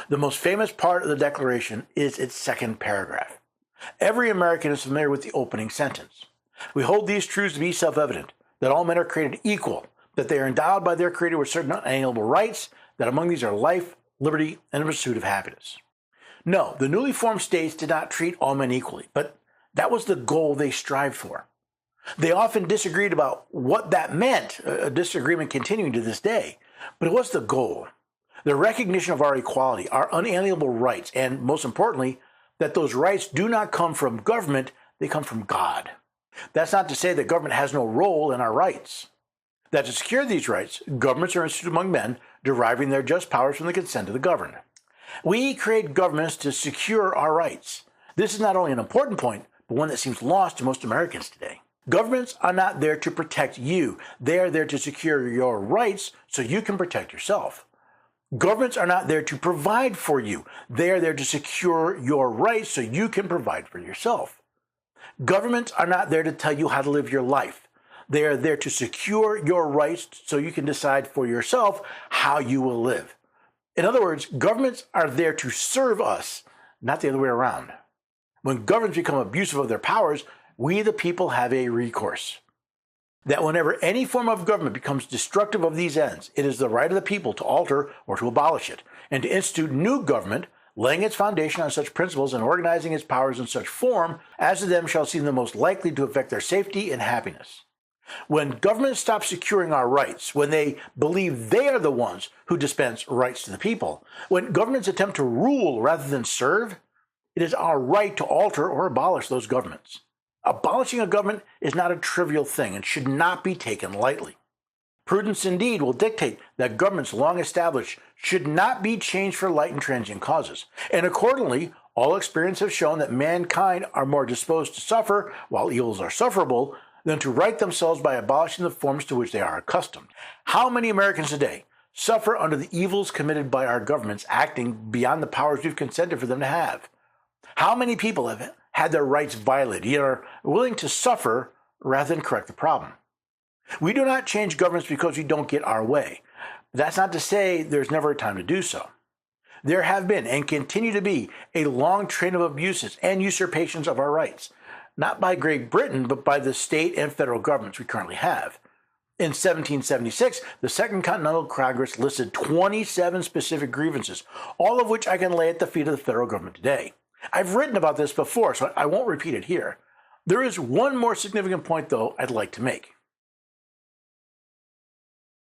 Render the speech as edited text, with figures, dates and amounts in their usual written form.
The most famous part of the Declaration is its second paragraph. Every American is familiar with the opening sentence. We hold these truths to be self-evident, that all men are created equal, that they are endowed by their Creator with certain unalienable rights, that among these are life, liberty, and the pursuit of happiness. No, the newly formed states did not treat all men equally, but that was the goal they strived for. They often disagreed about what that meant, a disagreement continuing to this day, but it was the goal. The recognition of our equality, our unalienable rights, and most importantly, that those rights do not come from government, they come from God. That's not to say that government has no role in our rights. That to secure these rights, governments are instituted among men, deriving their just powers from the consent of the governed. We create governments to secure our rights. This is not only an important point, but one that seems lost to most Americans today. Governments are not there to protect you. They are there to secure your rights so you can protect yourself. Governments are not there to provide for you. They are there to secure your rights so you can provide for yourself. Governments are not there to tell you how to live your life. They are there to secure your rights so you can decide for yourself how you will live. In other words, governments are there to serve us, not the other way around. When governments become abusive of their powers, we the people have a recourse. That whenever any form of government becomes destructive of these ends, it is the right of the people to alter or to abolish it, and to institute new government, laying its foundation on such principles and organizing its powers in such form as to them shall seem the most likely to affect their safety and happiness. When governments stop securing our rights, when they believe they are the ones who dispense rights to the people, when governments attempt to rule rather than serve, it is our right to alter or abolish those governments. Abolishing a government is not a trivial thing and should not be taken lightly. Prudence indeed will dictate that governments long established should not be changed for light and transient causes, and accordingly, all experience has shown that mankind are more disposed to suffer, while evils are sufferable, than to right themselves by abolishing the forms to which they are accustomed. How many Americans today suffer under the evils committed by our governments acting beyond the powers we've consented for them to have? How many people have had their rights violated, yet are willing to suffer rather than correct the problem? We do not change governments because we don't get our way. That's not to say there's never a time to do so. There have been and continue to be a long train of abuses and usurpations of our rights, not by Great Britain, but by the state and federal governments we currently have. In 1776, the Second Continental Congress listed 27 specific grievances, all of which I can lay at the feet of the federal government today. I've written about this before, so I won't repeat it here. There is one more significant point, though, I'd like to make.